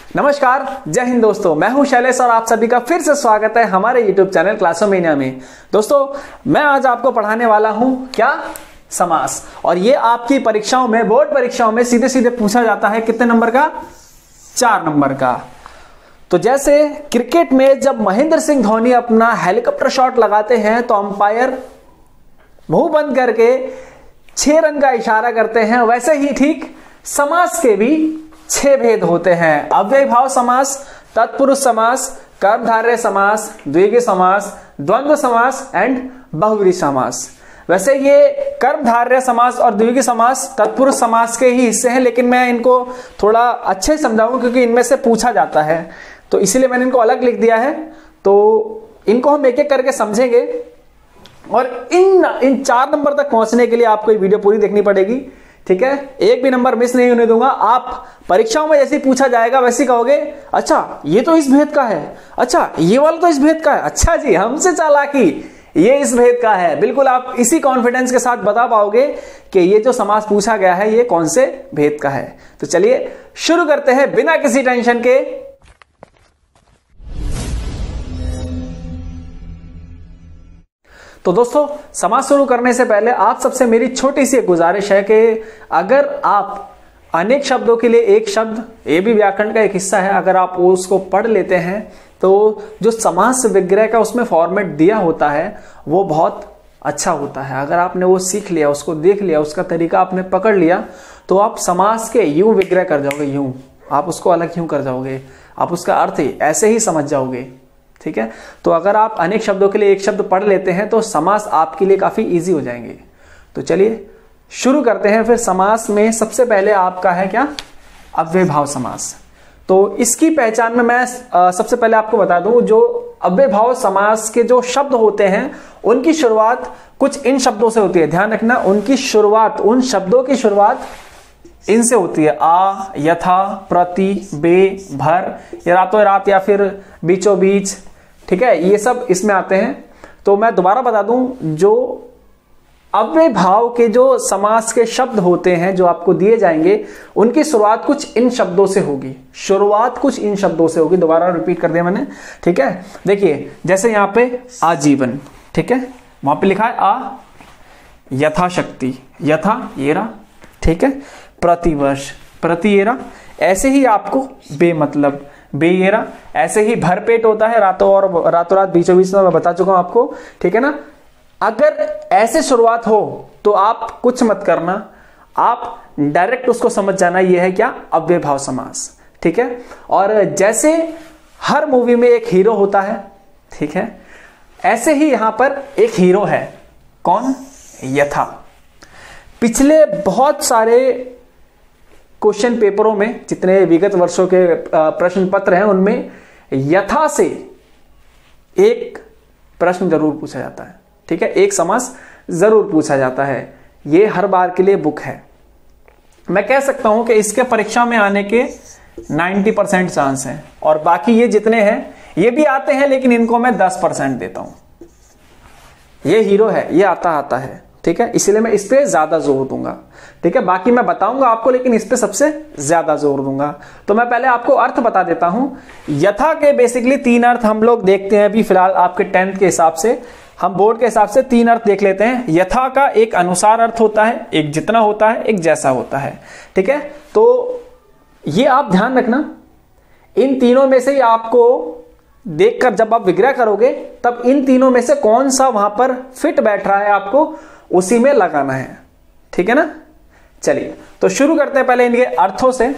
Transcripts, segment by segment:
नमस्कार, जय हिंद दोस्तों। मैं हूं शैलेश और आप सभी का फिर से स्वागत है हमारे YouTube चैनल क्लासोमेनिया में। दोस्तों, मैं आज आपको पढ़ाने वाला हूं क्या, समास। और ये आपकी परीक्षाओं में, बोर्ड परीक्षाओं में सीधे सीधे पूछा जाता है। कितने नंबर का? 4 नंबर का। तो जैसे क्रिकेट में जब महेंद्र सिंह धोनी अपना हेलीकॉप्टर शॉट लगाते हैं तो अंपायर मुंह बंद करके 6 रन का इशारा करते हैं, वैसे ही ठीक समास के भी 6 भेद होते हैं। अव्ययीभाव समास, तत्पुरुष समास, कर्मधारय समास, द्विगु समास, द्वंद्व समास एंड बहुव्रीहि समास। वैसे ये कर्मधारय समास और द्विगु समास तत्पुरुष समास के ही हिस्से हैं, लेकिन मैं इनको थोड़ा अच्छे से समझाऊंगा क्योंकि इनमें से पूछा जाता है, तो इसीलिए मैंने इनको अलग लिख दिया है। तो इनको हम एक एक करके समझेंगे और इन 4 नंबर तक पहुंचने के लिए आपको ये वीडियो पूरी देखनी पड़ेगी। ठीक है, एक भी नंबर मिस नहीं होने दूंगा। आप परीक्षाओं में जैसे पूछा जाएगा वैसे कहोगे, अच्छा ये तो इस भेद का है, अच्छा ये वाला तो इस भेद का है, अच्छा जी हमसे चालाकी, ये इस भेद का है। बिल्कुल आप इसी कॉन्फिडेंस के साथ बता पाओगे कि ये जो समास पूछा गया है ये कौन से भेद का है। तो चलिए शुरू करते हैं बिना किसी टेंशन के। तो दोस्तों, समास शुरू करने से पहले आप सबसे मेरी छोटी सी गुजारिश है कि अगर आप अनेक शब्दों के लिए एक शब्द, ये भी व्याकरण का एक हिस्सा है, अगर आप उसको पढ़ लेते हैं तो जो समास विग्रह का उसमें फॉर्मेट दिया होता है वो बहुत अच्छा होता है। अगर आपने वो सीख लिया, उसको देख लिया, उसका तरीका आपने पकड़ लिया तो आप समास के यूं विग्रह कर जाओगे, यूं आप उसको अलग यूं कर जाओगे, आप उसका अर्थ ही ऐसे ही समझ जाओगे। ठीक है, तो अगर आप अनेक शब्दों के लिए एक शब्द पढ़ लेते हैं तो समास आपके लिए काफी इजी हो जाएंगे। तो चलिए शुरू करते हैं। फिर समास में सबसे पहले आपका है क्या, अव्ययीभाव समास। तो इसकी पहचान में मैं सबसे पहले आपको बता दूं, जो अव्ययीभाव समास के जो शब्द होते हैं उनकी शुरुआत कुछ इन शब्दों से होती है। ध्यान रखना, उनकी शुरुआत, उन शब्दों की शुरुआत इनसे होती है। आ, यथा, प्रति, बे, भर, या रातों रात या फिर बीचों बीच। ठीक है, ये सब इसमें आते हैं। तो मैं दोबारा बता दूं, जो अव्ययीभाव के जो समास के शब्द होते हैं जो आपको दिए जाएंगे उनकी शुरुआत कुछ इन शब्दों से होगी। शुरुआत कुछ इन शब्दों से होगी। दोबारा रिपीट कर दिया मैंने। ठीक है, देखिए जैसे यहां पे आजीवन, ठीक है, वहां पे लिखा है आ, यथाशक्ति, यथा येरा, ठीक है, प्रतिवर्ष, प्रतिएरा। ऐसे ही आपको बे मतलब बेएरा, ऐसे ही भरपेट होता है, रातों रात बीचों बीच में मैं बता चुका हूं आपको। ठीक है ना, अगर ऐसे शुरुआत हो तो आप कुछ मत करना, आप डायरेक्ट उसको समझ जाना, ये है क्या, अव्ययीभाव समास। ठीक है, और जैसे हर मूवी में एक हीरो होता है, ठीक है, ऐसे ही यहां पर एक हीरो है। कौन? यथा। पिछले बहुत सारे क्वेश्चन पेपरों में, जितने विगत वर्षों के प्रश्न पत्र हैं, उनमें यथा से एक प्रश्न जरूर पूछा जाता है। ठीक है, एक समास जरूर पूछा जाता है। ये हर बार के लिए बुक है। मैं कह सकता हूं कि इसके परीक्षा में आने के 90% चांस हैं, और बाकी ये जितने हैं ये भी आते हैं, लेकिन इनको मैं 10% देता हूं। ये हीरो है, ये आता है। ठीक है, इसलिए मैं इस पे ज्यादा जोर दूंगा। ठीक है, बाकी मैं बताऊंगा आपको, लेकिन इस पे सबसे ज्यादा जोर दूंगा। तो मैं पहले आपको अर्थ बता देता हूं। यथा के बेसिकली 3 अर्थ हम लोग देखते हैं अभी फिलहाल आपके 10th के हिसाब से। हम बोर्ड के हिसाब से 3 अर्थ देख लेते हैं। यथा का एक अनुसार अर्थ होता है, एक जितना होता है, एक जैसा होता है। ठीक है, तो ये आप ध्यान रखना, इन तीनों में से ही आपको देखकर जब आप विग्रह करोगे तब इन तीनों में से कौन सा वहां पर फिट बैठ रहा है आपको उसी में लगाना है। ठीक है ना, चलिए तो शुरू करते हैं पहले इनके अर्थों से।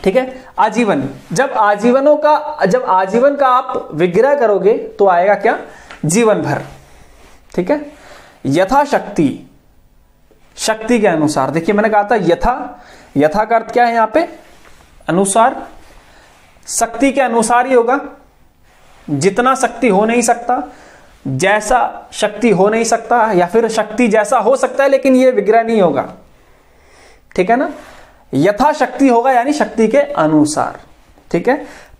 ठीक है, आजीवन। जब आजीवन का आप विग्रह करोगे तो आएगा क्या, जीवन भर। ठीक है, यथाशक्ति, शक्ति के अनुसार। देखिए मैंने कहा था यथा का अर्थ क्या है यहां पे, अनुसार। शक्ति के अनुसार ही होगा। जितना शक्ति हो नहीं सकता, जैसा शक्ति हो नहीं सकता, या फिर शक्ति जैसा हो सकता है लेकिन यह विग्रह नहीं होगा। ठीक है ना, यथाशक्ति होगा यानी शक्ति के अनुसार। ठीक है,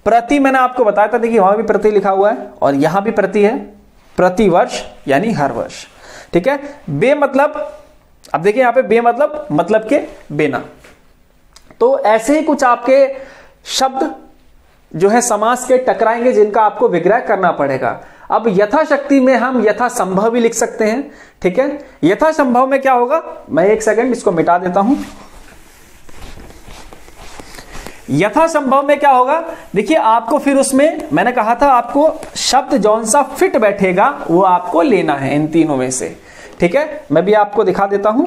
प्रति मैंने आपको बताया था, देखिए वहां भी प्रति लिखा हुआ है और यहां भी प्रति है, प्रतिवर्ष यानी हर वर्ष। ठीक है, बे मतलब, अब देखिए यहां पे बे मतलब के बिना। तो ऐसे ही कुछ आपके शब्द जो है समास के टकराएंगे, जिनका आपको विग्रह करना पड़ेगा। अब यथाशक्ति में हम यथासंभव भी लिख सकते हैं, ठीक है। यथासंभव में क्या होगा, मैं एक सेकंड इसको मिटा देता हूं। यथासंभव में क्या होगा, देखिए आपको फिर उसमें मैंने कहा था आपको शब्द जौन सा फिट बैठेगा वो आपको लेना है इन तीनों में से, ठीक है। मैं भी आपको दिखा देता हूं।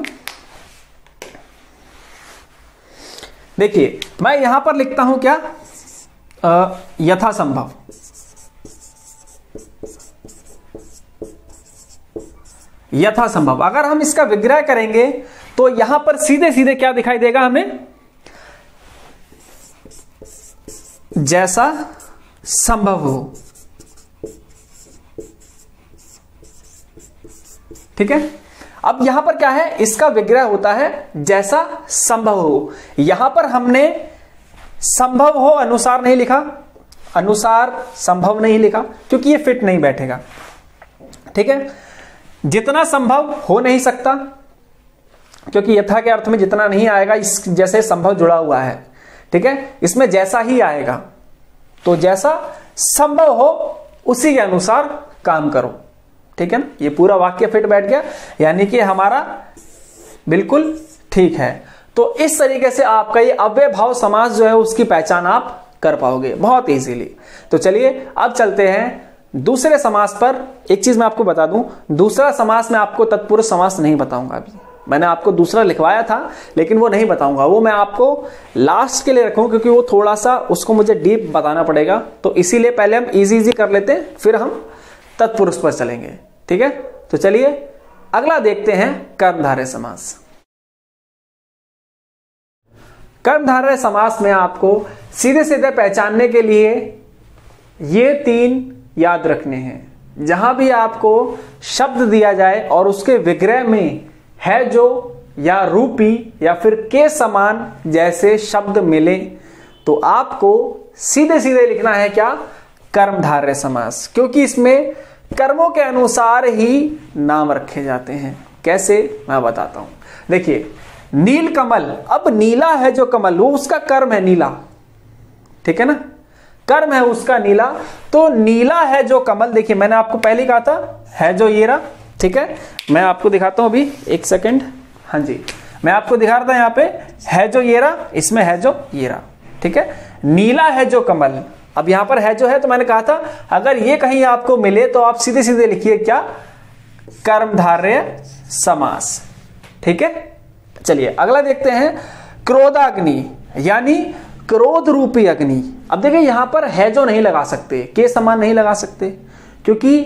देखिए मैं यहां पर लिखता हूं क्या, यथासंभव। यथासंभव अगर हम इसका विग्रह करेंगे तो यहां पर सीधे सीधे क्या दिखाई देगा हमें, जैसा संभव हो, ठीक है। अब यहां पर क्या है, इसका विग्रह होता है जैसा संभव हो। यहां पर हमने संभव हो अनुसार नहीं लिखा, अनुसार संभव नहीं लिखा, क्योंकि ये फिट नहीं बैठेगा, ठीक है। जितना संभव हो नहीं सकता, क्योंकि यथा के अर्थ में जितना नहीं आएगा, इस जैसे संभव जुड़ा हुआ है, ठीक है। इसमें जैसा ही आएगा, तो जैसा संभव हो उसी के अनुसार काम करो, ठीक है ना। ये पूरा वाक्य फिट बैठ गया, यानी कि हमारा बिल्कुल ठीक है। तो इस तरीके से आपका ये अव्यय भाव समास जो है उसकी पहचान आप कर पाओगे बहुत इजीली। तो चलिए अब चलते हैं दूसरे समास पर। एक चीज मैं आपको बता दूं, दूसरा समास में आपको तत्पुरुष समास नहीं बताऊंगा। अभी मैंने आपको दूसरा लिखवाया था लेकिन वो नहीं बताऊंगा, वो मैं आपको लास्ट के लिए रखूंगा, क्योंकि वो थोड़ा सा उसको मुझे डीप बताना पड़ेगा। तो इसीलिए पहले हम इजी कर लेते हैं, फिर हम तत्पुरुष पर चलेंगे, ठीक है। तो चलिए अगला देखते हैं कर्मधारय समास। कर्मधारय समास में आपको सीधे सीधे पहचानने के लिए ये तीन याद रखने हैं। जहां भी आपको शब्द दिया जाए और उसके विग्रह में है जो या रूपी या फिर के समान जैसे शब्द मिले, तो आपको सीधे सीधे लिखना है क्या, कर्मधारय समास, क्योंकि इसमें कर्मों के अनुसार ही नाम रखे जाते हैं। कैसे, मैं बताता हूं। देखिए नील कमल, अब नीला है जो कमल, वो उसका कर्म है नीला, ठीक है ना, कर्म है उसका नीला। तो नीला है जो कमल, देखिए मैंने आपको पहले कहा था है जो ये रहा, ठीक है। मैं आपको दिखाता हूं अभी, एक सेकंड, हाँ जी मैं आपको दिखा रहा था यहाँ पे है जो ये रहा, इसमें है जो ये रहा, ठीक है। नीला है जो कमल, अब यहां पर है जो है, तो मैंने कहा था अगर ये कहीं आपको मिले तो आप सीधे सीधे लिखिए क्या, कर्मधारय समास, ठीक है। चलिए अगला देखते हैं, क्रोधाग्नि, यानी क्रोध रूपी अग्नि। अब देखिए यहां पर है जो नहीं लगा सकते, के समान नहीं लगा सकते, क्योंकि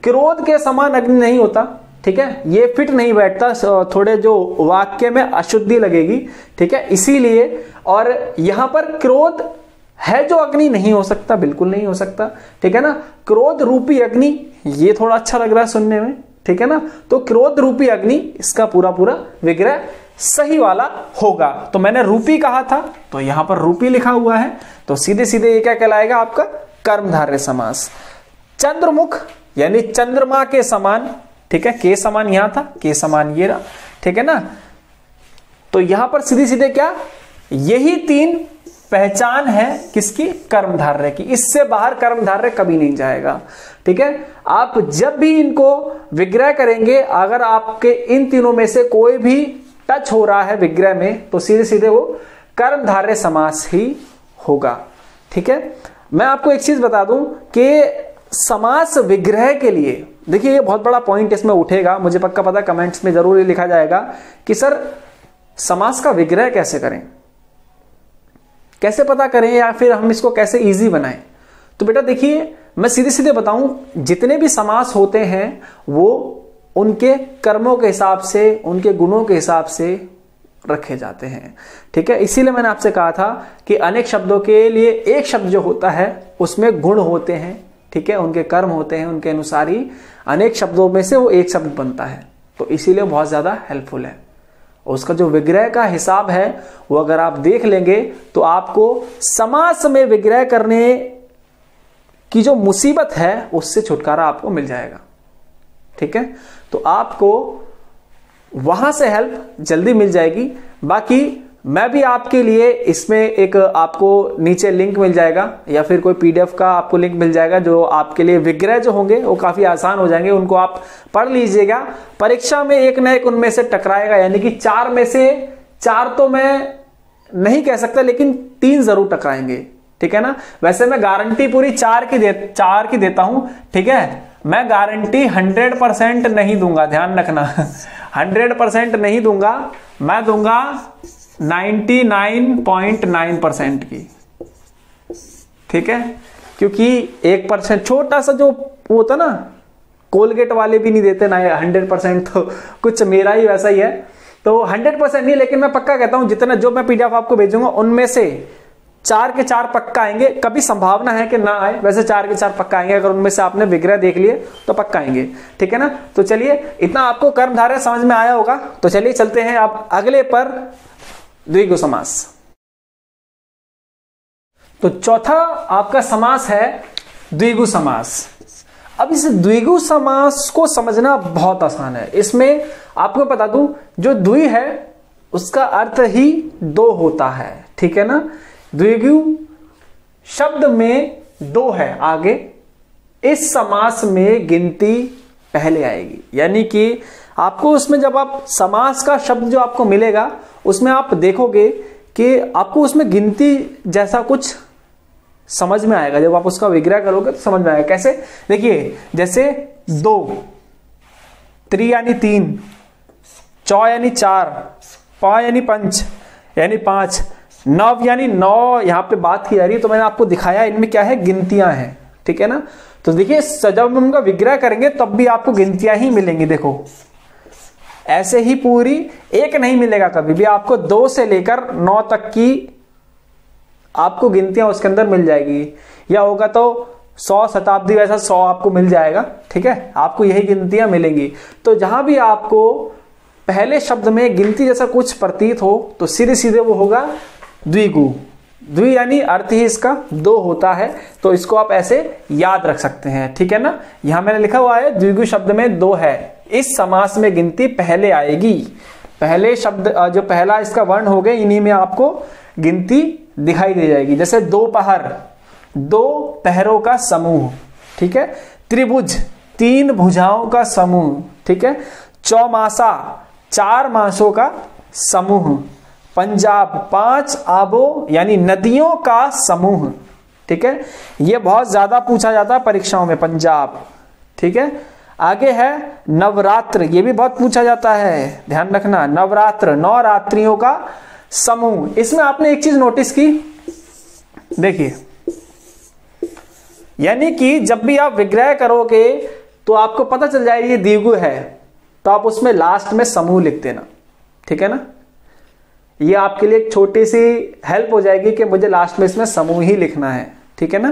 क्रोध के समान अग्नि नहीं होता, ठीक है। ये फिट नहीं बैठता, थोड़े जो वाक्य में अशुद्धि लगेगी, ठीक है, इसीलिए। और यहां पर क्रोध है जो अग्नि नहीं हो सकता, बिल्कुल नहीं हो सकता, ठीक है ना। क्रोध रूपी अग्नि, ये थोड़ा अच्छा लग रहा है सुनने में, ठीक है ना। तो क्रोध रूपी अग्नि, इसका पूरा पूरा विग्रह सही वाला होगा। तो मैंने रूपी कहा था, तो यहां पर रूपी लिखा हुआ है, तो सीधे सीधे ये क्या कहलाएगा आपका, कर्मधारय समास। चंद्रमुख यानी चंद्रमा के समान, ठीक है, के समान यहां था, के समान ये रहा, ठीक है ना। तो यहां पर सीधे सीधे क्या, यही तीन पहचान है किसकी, कर्मधारय की। इससे बाहर कर्मधारय कभी नहीं जाएगा, ठीक है। आप जब भी इनको विग्रह करेंगे, अगर आपके इन तीनों में से कोई भी टच हो रहा है विग्रह में, तो सीधे सीधे वो कर्मधारय समास ही होगा, ठीक है। मैं आपको एक चीज बता दूं कि समास विग्रह के लिए, देखिए ये बहुत बड़ा पॉइंट इसमें उठेगा, मुझे पक्का पता, कमेंट्स में जरूर लिखा जाएगा कि सर समास का विग्रह कैसे करें, कैसे पता करें, या फिर हम इसको कैसे इजी बनाएं। तो बेटा देखिए मैं सीधे सीधे बताऊं, जितने भी समास होते हैं वो उनके कर्मों के हिसाब से, उनके गुणों के हिसाब से रखे जाते हैं, ठीक है। इसीलिए मैंने आपसे कहा था कि अनेक शब्दों के लिए एक शब्द जो होता है उसमें गुण होते हैं, ठीक है, उनके कर्म होते हैं, उनके अनुसार ही अनेक शब्दों में से वो एक शब्द बनता है। तो इसीलिए बहुत ज्यादा हेल्पफुल है। उसका जो विग्रह का हिसाब है वो अगर आप देख लेंगे तो आपको समास में विग्रह करने की जो मुसीबत है उससे छुटकारा आपको मिल जाएगा, ठीक है। तो आपको वहां से हेल्प जल्दी मिल जाएगी। बाकी मैं भी आपके लिए इसमें एक आपको नीचे लिंक मिल जाएगा या फिर कोई पीडीएफ का आपको लिंक मिल जाएगा, जो आपके लिए विग्रह जो होंगे वो काफी आसान हो जाएंगे, उनको आप पढ़ लीजिएगा। परीक्षा में एक ना एक उनमें से टकराएगा, यानी कि 4 में से 4 तो मैं नहीं कह सकता, लेकिन 3 जरूर टकराएंगे, ठीक है ना। वैसे मैं गारंटी पूरी 4 की देता हूं, ठीक है। मैं गारंटी 100% नहीं दूंगा, ध्यान रखना 100% नहीं दूंगा, मैं दूंगा 99.9% की, ठीक है। क्योंकि 1% छोटा सा जो होता ना, कोलगेट वाले भी नहीं देते ना 100%, तो कुछ मेरा ही वैसा ही है। तो 100% नहीं, लेकिन मैं पक्का कहता हूं जितना जो मैं पीडीएफ आपको भेजूंगा उनमें से 4 के 4 पक्का आएंगे। कभी संभावना है कि ना आए, वैसे 4 के 4 पक्का आएंगे। अगर उनमें से आपने विग्रह देख लिए तो पक्का आएंगे, ठीक है ना। तो चलिए, इतना आपको कर्मधारय समझ में आया होगा, तो चलिए चलते हैं आप अगले पर, द्विगु समास। तो चौथा आपका समास है द्विगु समास। अब इस द्विगु समास को समझना बहुत आसान है। इसमें आपको बता दूं, जो द्वि है उसका अर्थ ही 2 होता है, ठीक है ना। द्विगु शब्द में 2 है आगे, इस समास में गिनती पहले आएगी। यानी कि आपको उसमें जब आप समास का शब्द जो आपको मिलेगा उसमें आप देखोगे कि आपको उसमें गिनती जैसा कुछ समझ में आएगा। जब आप उसका विग्रह करोगे तो समझ में आएगा। कैसे? देखिए, जैसे 2, 3 यानी 3, 4 यानी 4, 5 यानी 5 यानी 5, 9 यानी 9 यहां पे बात की जा रही है। तो मैंने आपको दिखाया इनमें क्या है, गिनतियां हैं, ठीक है ना। तो देखिए, जब हम उनका विग्रह करेंगे तब भी आपको गिनतियां ही मिलेंगी। देखो, ऐसे ही पूरी एक नहीं मिलेगा कभी भी, आपको 2 से लेकर 9 तक की आपको गिनतियां उसके अंदर मिल जाएगी। या होगा तो 100 शताब्दी वैसा 100 आपको मिल जाएगा, ठीक है। आपको यही गिनतियां मिलेंगी। तो जहां भी आपको पहले शब्द में गिनती जैसा कुछ प्रतीत हो तो सीधे सीधे वो होगा द्विगु। द्वि यानी अर्थ ही इसका 2 होता है, तो इसको आप ऐसे याद रख सकते हैं, ठीक है ना। यहां मैंने लिखा हुआ है द्विगु शब्द में 2 है, इस समास में गिनती पहले आएगी। पहले शब्द जो पहला इसका वर्ण हो गए, इन्हीं में आपको गिनती दिखाई दे जाएगी। जैसे दोपहर, 2 पहरों का समूह, ठीक है। त्रिभुज, 3 भुजाओं का समूह, ठीक है। चौमासा, 4 मासों का समूह। पंजाब, 5 आबों यानी नदियों का समूह, ठीक है। यह बहुत ज्यादा पूछा जाता है परीक्षाओं में, पंजाब, ठीक है। आगे है नवरात्र, ये भी बहुत पूछा जाता है, ध्यान रखना। नवरात्र, 9 रात्रियों का समूह। इसमें आपने एक चीज नोटिस की, देखिए, यानी कि जब भी आप विग्रह करोगे तो आपको पता चल जाएगा ये द्विगु है, तो आप उसमें लास्ट में समूह लिख देना, ठीक है ना। ये आपके लिए एक छोटी सी हेल्प हो जाएगी कि मुझे लास्ट में इसमें समूह ही लिखना है, ठीक है ना।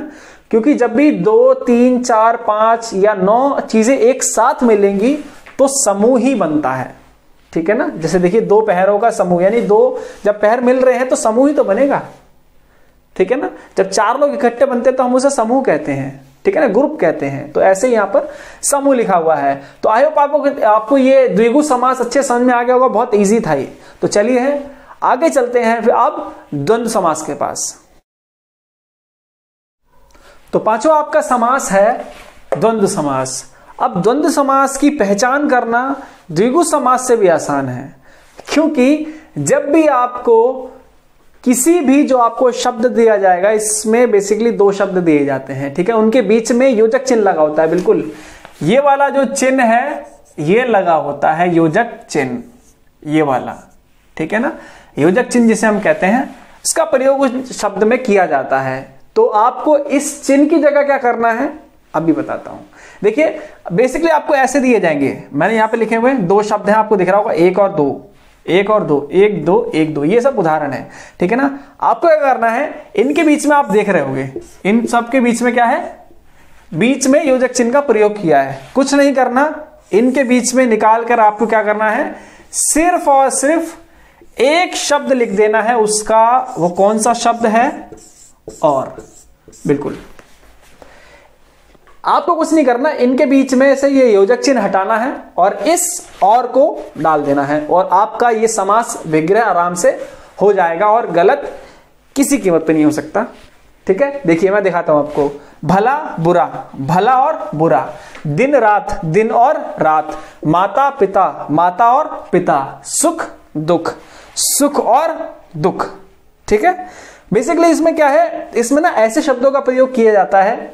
क्योंकि जब भी 2, 3, 4, 5 या 9 चीजें एक साथ मिलेंगी तो समूह ही बनता है, ठीक है ना। जैसे देखिए, 2 पहरों का समूह, यानी 2 जब पहर मिल रहे हैं तो समूह ही तो बनेगा, ठीक है ना। जब 4 लोग इकट्ठे बनते हैं तो हम उसे समूह कहते हैं, ठीक है ना, ग्रुप कहते हैं। तो ऐसे यहां पर समूह लिखा हुआ है। तो आई होप आपको ये द्विगु समास अच्छे समझ में आ गया होगा, बहुत इजी था ये। तो चलिए आगे चलते हैं फिर अब द्वंद्व समास के पास। तो पांचवा आपका समास है द्वंद्व समास। अब द्वंद्व समास की पहचान करना द्विगु समास से भी आसान है, क्योंकि जब भी आपको किसी भी जो आपको शब्द दिया जाएगा, इसमें बेसिकली 2 शब्द दिए जाते हैं, ठीक है। उनके बीच में योजक चिन्ह लगा होता है, बिल्कुल ये वाला जो चिन्ह है ये लगा होता है योजक चिन्ह, ये वाला, ठीक है ना। योजक चिन्ह जिसे हम कहते हैं, इसका प्रयोग उस शब्द में किया जाता है। तो आपको इस चिन्ह की जगह क्या करना है अभी बताता हूं। देखिए, बेसिकली आपको ऐसे दिए जाएंगे, मैंने यहां पे लिखे हुए 2 शब्द हैं, आपको दिख रहा होगा 1 और 2, 1 और 2, 1 2 1 2, ये सब उदाहरण है, ठीक है ना। आपको क्या करना है, इनके बीच में आप देख रहे होंगे, इन सब के बीच में क्या है, बीच में योजक चिन्ह का प्रयोग किया है। कुछ नहीं करना, इनके बीच में निकाल कर आपको क्या करना है, सिर्फ और सिर्फ एक शब्द लिख देना है उसका। वो कौन सा शब्द है, और। बिल्कुल आपको कुछ नहीं करना, इनके बीच में से ये योजक चिन्ह हटाना है और इस और को डाल देना है, और आपका ये समास विग्रह आराम से हो जाएगा और गलत किसी कीमत पे नहीं हो सकता। ठीक है, देखिए मैं दिखाता हूं आपको। भला बुरा, भला और बुरा, दिन रात, दिन और रात, माता पिता, माता और पिता, सुख दुख, सुख और दुख। ठीक है, बेसिकली इसमें क्या है, इसमें ना ऐसे शब्दों का प्रयोग किया जाता है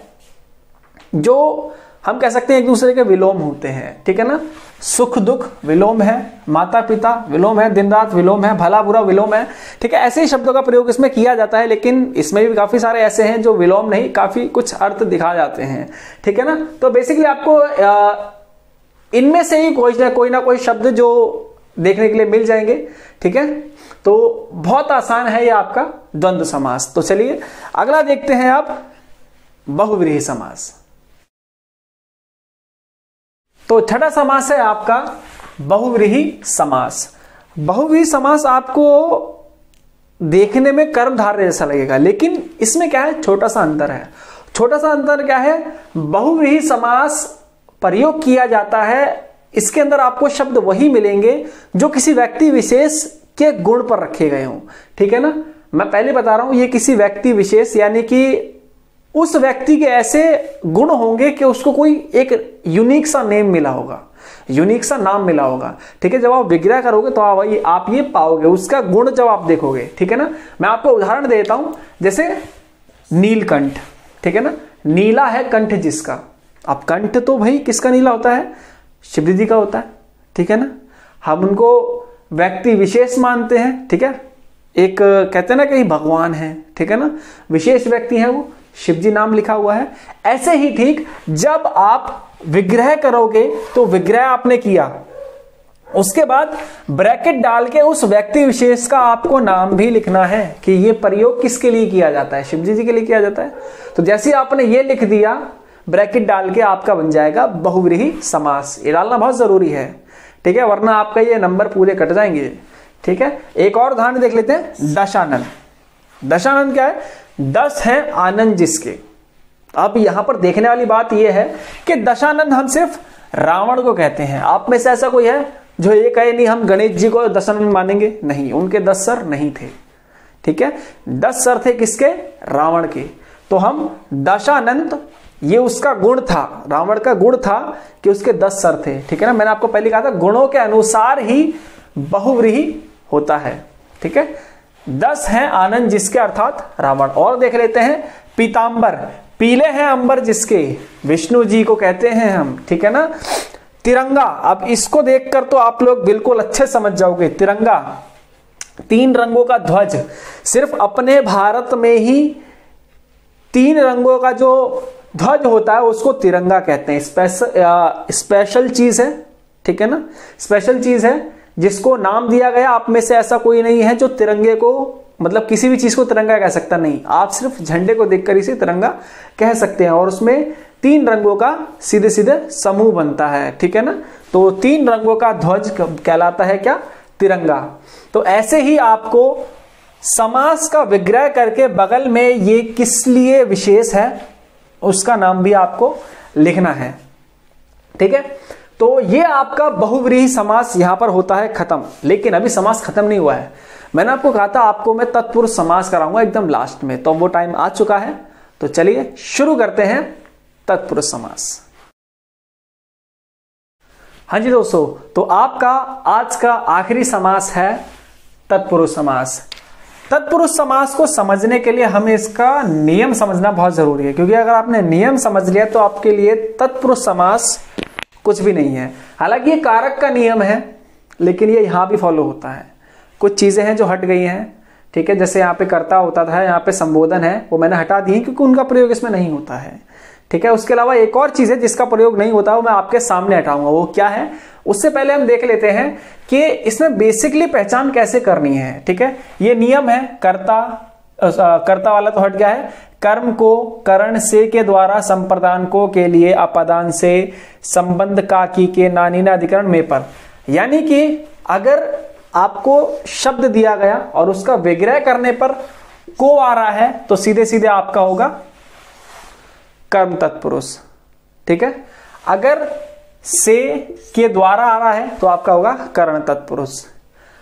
जो हम कह सकते हैं एक दूसरे के विलोम होते हैं। ठीक है ना, सुख दुख विलोम है, माता पिता विलोम है, दिन रात विलोम है, भला बुरा विलोम है। ठीक है, ऐसे ही शब्दों का प्रयोग इसमें किया जाता है, लेकिन इसमें भी काफी सारे ऐसे हैं जो विलोम नहीं, काफी कुछ अर्थ दिखा जाते हैं। ठीक है ना, तो बेसिकली आपको इनमें से ही कोई ना कोई शब्द जो देखने के लिए मिल जाएंगे। ठीक है, तो बहुत आसान है ये आपका द्वंद्व समास। तो चलिए अगला देखते हैं आप, बहुव्रीहि समास। तो छठा समास है आपका बहुव्रीहि समास। बहुव्रीहि समास आपको देखने में कर्मधारय जैसा लगेगा, लेकिन इसमें क्या है, छोटा सा अंतर है। छोटा सा अंतर क्या है, बहुव्रीहि समास प्रयोग किया जाता है, इसके अंदर आपको शब्द वही मिलेंगे जो किसी व्यक्ति विशेष के गुण पर रखे गए हों। ठीक है ना, मैं पहले बता रहा हूं, ये किसी व्यक्ति विशेष यानी कि उस व्यक्ति के ऐसे गुण होंगे कि उसको कोई एक यूनिक सा नेम मिला होगा, यूनिक सा नाम मिला होगा। ठीक है, जब आप विग्रह करोगे तो आप ये पाओगे, उसका गुण जब आप देखोगे। ठीक है ना, मैं आपको उदाहरण देता हूं, जैसे नीलकंठ। ठीक है ना, नीला है कंठ जिसका। अब कंठ तो भाई किसका नीला होता है, शिव जी का होता है। ठीक है ना, हम उनको व्यक्ति विशेष मानते हैं। ठीक है, एक कहते हैं ना कि भगवान है। ठीक है ना, विशेष व्यक्ति है वो, शिव जी नाम लिखा हुआ है। ऐसे ही ठीक जब आप विग्रह करोगे तो विग्रह आपने किया, उसके बाद ब्रैकेट डाल के उस व्यक्ति विशेष का आपको नाम भी लिखना है कि ये प्रयोग किसके लिए किया जाता है, शिव जी के लिए किया जाता है। तो जैसे ही आपने ये लिख दिया ब्रैकेट डाल के, आपका बन जाएगा बहुव्रीहि समास। ये डालना बहुत जरूरी है। ठीक है, वरना आपका ये नंबर पूरे कट जाएंगे। ठीक है, एक और उदाहरण देख लेते हैं, दशानन। दशानन क्या है, 10 है आनंद जिसके। अब यहां पर देखने वाली बात यह है कि दशानंद हम सिर्फ रावण को कहते हैं। आप में से ऐसा कोई है जो ये कहे नहीं हम गणेश जी को दशानंद मानेंगे? नहीं, उनके 10 सर नहीं थे। ठीक है, 10 सर थे किसके, रावण के। तो हम दशानंद, ये उसका गुण था, रावण का गुण था कि उसके 10 सर थे। ठीक है ना, मैंने आपको पहले कहा था गुणों के अनुसार ही बहुव्रीहि होता है। ठीक है, 10 हैं आनंद जिसके अर्थात रावण। और देख लेते हैं पीतांबर, पीले हैं अंबर जिसके, विष्णु जी को कहते हैं हम। ठीक है ना, तिरंगा, अब इसको देखकर तो आप लोग बिल्कुल अच्छे समझ जाओगे। तिरंगा 3 रंगों का ध्वज, सिर्फ अपने भारत में ही 3 रंगों का जो ध्वज होता है उसको तिरंगा कहते हैं। स्पेशल चीज है। ठीक है ना, स्पेशल चीज है जिसको नाम दिया गया। आप में से ऐसा कोई नहीं है जो तिरंगे को, मतलब किसी भी चीज को तिरंगा कह सकता नहीं। आप सिर्फ झंडे को देखकर इसे तिरंगा कह सकते हैं, और उसमें 3 रंगों का सीधे सीधे समूह बनता है। ठीक है ना, तो 3 रंगों का ध्वज कहलाता है क्या, तिरंगा। तो ऐसे ही आपको समास का विग्रह करके बगल में ये किस लिए विशेष है उसका नाम भी आपको लिखना है। ठीक है, तो ये आपका बहुव्रीहि समास यहां पर होता है खत्म। लेकिन अभी समास खत्म नहीं हुआ है। मैंने आपको कहा था आपको मैं तत्पुरुष समास कराऊंगा एकदम लास्ट में, तो वो टाइम आ चुका है। तो चलिए शुरू करते हैं तत्पुरुष समास। हाँ जी दोस्तों, तो आपका आज का आखिरी समास है तत्पुरुष समास। तत्पुरुष समास को समझने के लिए हमें इसका नियम समझना बहुत जरूरी है, क्योंकि अगर आपने नियम समझ लिया तो आपके लिए तत्पुरुष समास कुछ भी नहीं है। हालांकि ये कारक का नियम है, लेकिन ये यहां भी फॉलो होता है। कुछ चीजें हैं जो हट गई हैं। ठीक है, जैसे यहाँ पे कर्ता होता था, यहाँ पे संबोधन है, वो मैंने हटा दी क्योंकि उनका प्रयोग इसमें नहीं होता है। ठीक है, उसके अलावा एक और चीज है जिसका प्रयोग नहीं होता, वो मैं आपके सामने हटाऊंगा। वो क्या है, उससे पहले हम देख लेते हैं कि इसमें बेसिकली पहचान कैसे करनी है। ठीक है, ये नियम है, कर्ता वाला तो हट गया है। कर्म को करण से के द्वारा संप्रदान को के लिए अपदान से संबंध का की के नानीना अधिकरण में पर। यानी कि अगर आपको शब्द दिया गया और उसका विग्रह करने पर को आ रहा है तो सीधे सीधे आपका होगा कर्म तत्पुरुष। ठीक है, अगर से के द्वारा आ रहा है तो आपका होगा करण तत्पुरुष।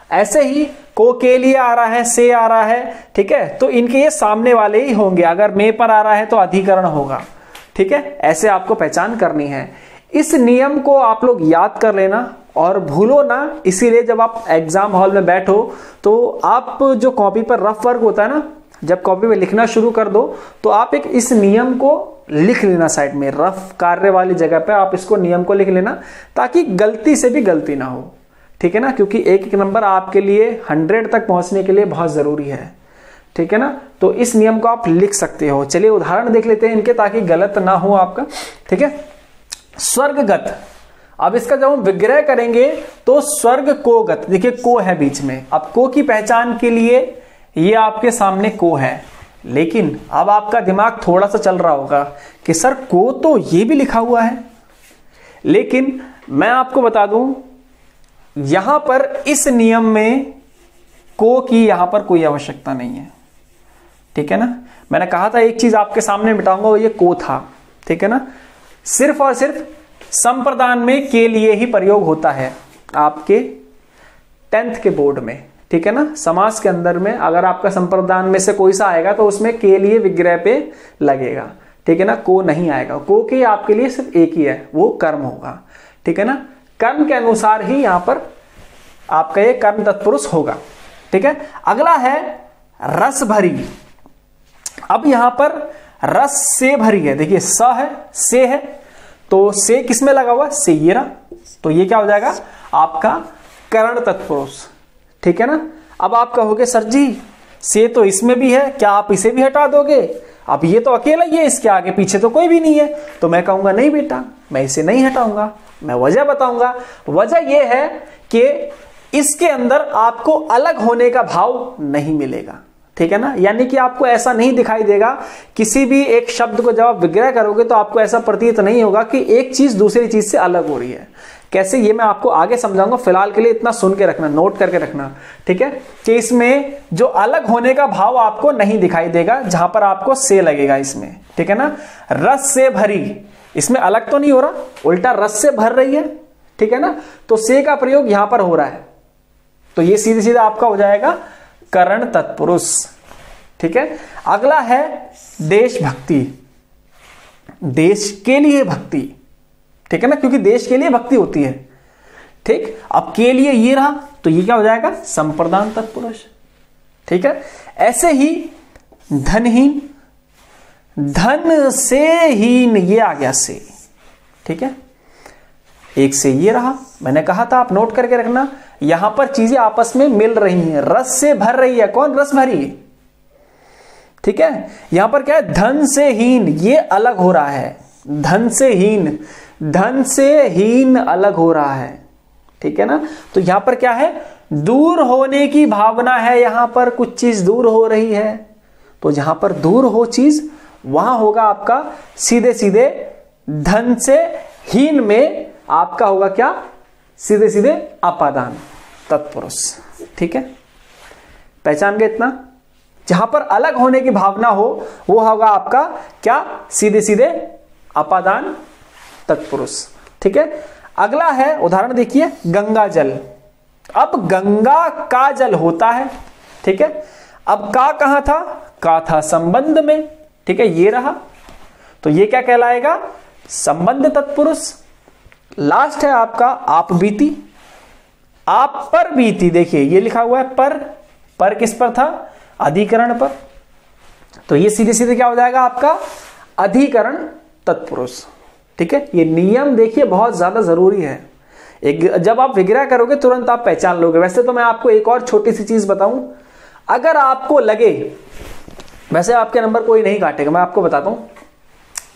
ऐसे ही को के लिए आ रहा है, से आ रहा है, ठीक है, तो इनके ये सामने वाले ही होंगे। अगर में पर आ रहा है तो अधिकरण होगा, ठीक है। ऐसे आपको पहचान करनी है। इस नियम को आप लोग याद कर लेना और भूलो ना। इसीलिए जब आप एग्जाम हॉल में बैठो तो आप जो कॉपी पर रफ वर्क होता है ना, जब कॉपी पे लिखना शुरू कर दो तो आप एक इस नियम को लिख लेना साइड में, रफ कार्य वाली जगह पे आप इसको नियम को लिख लेना, ताकि गलती से भी गलती ना हो, ठीक है ना। क्योंकि एक एक नंबर आपके लिए 100 तक पहुंचने के लिए बहुत जरूरी है, ठीक है ना। तो इस नियम को आप लिख सकते हो। चलिए उदाहरण देख लेते हैं इनके, ताकि गलत ना हो आपका, ठीक है। स्वर्गगत, अब इसका जब हम विग्रह करेंगे तो स्वर्ग को गत, देखिए को है बीच में। अब को की पहचान के लिए ये आपके सामने को है, लेकिन अब आपका दिमाग थोड़ा सा चल रहा होगा कि सर को तो ये भी लिखा हुआ है। लेकिन मैं आपको बता दूं, यहां पर इस नियम में को की यहां पर कोई आवश्यकता नहीं है, ठीक है ना। मैंने कहा था एक चीज आपके सामने बिठाऊंगा, वो ये को था, ठीक है ना। सिर्फ और सिर्फ संप्रदान में के लिए ही प्रयोग होता है आपके 10th के बोर्ड में, ठीक है ना। समास के अंदर में अगर आपका संप्रदान में से कोई सा आएगा तो उसमें के लिए विग्रह पे लगेगा, ठीक है ना। को नहीं आएगा। को के आपके लिए सिर्फ एक ही है, वो कर्म होगा, ठीक है ना। कर्म के अनुसार ही यहां पर आपका ये कर्म तत्पुरुष होगा, ठीक है। अगला है रस भरी। अब यहां पर रस से भरी है, देखिए स है, से है, तो से किसमें लगा हुआ, से ये रहा, तो ये क्या हो जाएगा आपका करण तत्पुरुष, ठीक है ना। अब आप कहोगे सर जी से तो इसमें भी है, क्या आप इसे भी हटा दोगे? अब ये तो अकेला ही है, इसके आगे पीछे तो कोई भी नहीं है। तो मैं कहूंगा नहीं बेटा, मैं इसे नहीं हटाऊंगा। मैं वजह बताऊंगा। वजह यह है कि इसके अंदर आपको अलग होने का भाव नहीं मिलेगा, ठीक है ना। यानी कि आपको ऐसा नहीं दिखाई देगा, किसी भी एक शब्द को जब आप विग्रह करोगे तो आपको ऐसा प्रतीत नहीं होगा कि एक चीज दूसरी चीज से अलग हो रही है। कैसे, ये मैं आपको आगे समझाऊंगा। फिलहाल के लिए इतना सुन के रखना, नोट करके रखना, ठीक है, कि इसमें जो अलग होने का भाव आपको नहीं दिखाई देगा, जहां पर आपको से लगेगा इसमें, ठीक है ना। रस से भरी, इसमें अलग तो नहीं हो रहा, उल्टा रस से भर रही है, ठीक है ना। तो से का प्रयोग यहां पर हो रहा है, तो ये सीधे सीधे आपका हो जाएगा करण तत्पुरुष, ठीक है। अगला है देशभक्ति, देश के लिए भक्ति, ठीक है ना, क्योंकि देश के लिए भक्ति होती है, ठीक। अब के लिए ये रहा, तो ये क्या हो जाएगा संप्रदान तत्पुरुष, ठीक है। ऐसे ही धनहीन, धन से हीन, ये आ गया से, ठीक है। एक से ये रहा, मैंने कहा था आप नोट करके रखना, यहां पर चीजें आपस में मिल रही हैं। रस से भर रही है, कौन रस भरी, ठीक है। यहां पर क्या है, धन से हीन, ये अलग हो रहा है, धन से हीन, धन से हीन अलग हो रहा है, ठीक है ना। तो यहां पर क्या है, दूर होने की भावना है, यहां पर कुछ चीज दूर हो रही है, तो जहां पर दूर हो चीज वहां होगा आपका सीधे सीधे धन से हीन में आपका होगा क्या, सीधे सीधे अपादान तत्पुरुष, ठीक है। पहचान गए इतना। जहां पर अलग होने की भावना हो वो होगा आपका क्या, सीधे सीधे अपादान तत्पुरुष, ठीक है। अगला है उदाहरण देखिए, गंगा जल। अब गंगा का जल होता है, ठीक है। अब का कहां था, का था संबंध में, ठीक है, ये रहा, तो ये क्या कहलाएगा, संबंध तत्पुरुष। लास्ट है आपका आप बीती, आप पर बीती, देखिए ये लिखा हुआ है पर, पर किस पर था, अधिकरण पर, तो ये सीधे सीधे क्या हो जाएगा आपका अधिकरण तत्पुरुष, ठीक है। ये नियम देखिए बहुत ज्यादा जरूरी है, एक जब आप विग्रह करोगे तुरंत आप पहचान लोगे। वैसे तो मैं आपको एक और छोटी सी चीज बताऊं, अगर आपको लगे, वैसे आपके नंबर कोई नहीं काटेगा, मैं आपको बताता हूं,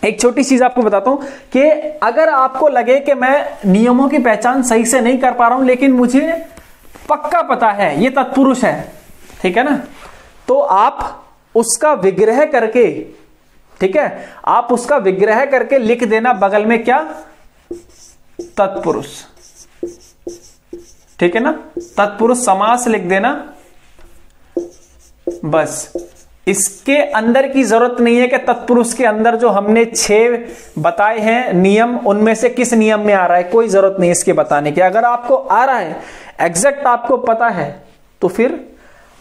एक छोटी चीज आपको बताता हूं कि अगर आपको लगे कि मैं नियमों की पहचान सही से नहीं कर पा रहा हूं, लेकिन मुझे पक्का पता है ये तत्पुरुष है, ठीक है ना, तो आप उसका विग्रह करके, ठीक है, आप उसका विग्रह करके लिख देना बगल में क्या, तत्पुरुष, ठीक है ना, तत्पुरुष समास लिख देना, बस। इसके अंदर की जरूरत नहीं है कि तत्पुरुष के अंदर जो हमने 6 बताए हैं नियम, उनमें से किस नियम में आ रहा है, कोई जरूरत नहीं इसके बताने की। अगर आपको आ रहा है, एग्जैक्ट आपको पता है, तो फिर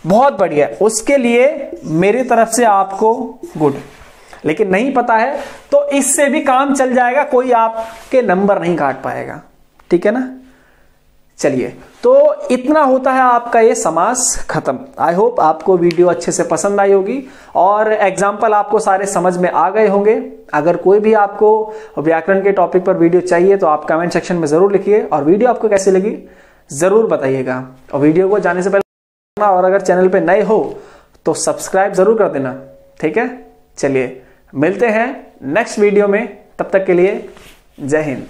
बहुत बढ़िया, उसके लिए मेरी तरफ से आपको गुड। लेकिन नहीं पता है तो इससे भी काम चल जाएगा, कोई आपके नंबर नहीं काट पाएगा, ठीक है ना। चलिए, तो इतना होता है आपका ये समास खत्म। आई होप आपको वीडियो अच्छे से पसंद आई होगी और एग्जाम्पल आपको सारे समझ में आ गए होंगे। अगर कोई भी आपको व्याकरण के टॉपिक पर वीडियो चाहिए तो आप कमेंट सेक्शन में जरूर लिखिए, और वीडियो आपको कैसी लगी जरूर बताइएगा। और वीडियो को जाने से पहले, और अगर चैनल पे नए हो तो सब्सक्राइब जरूर कर देना, ठीक है। चलिए, मिलते हैं नेक्स्ट वीडियो में, तब तक के लिए जय हिंद।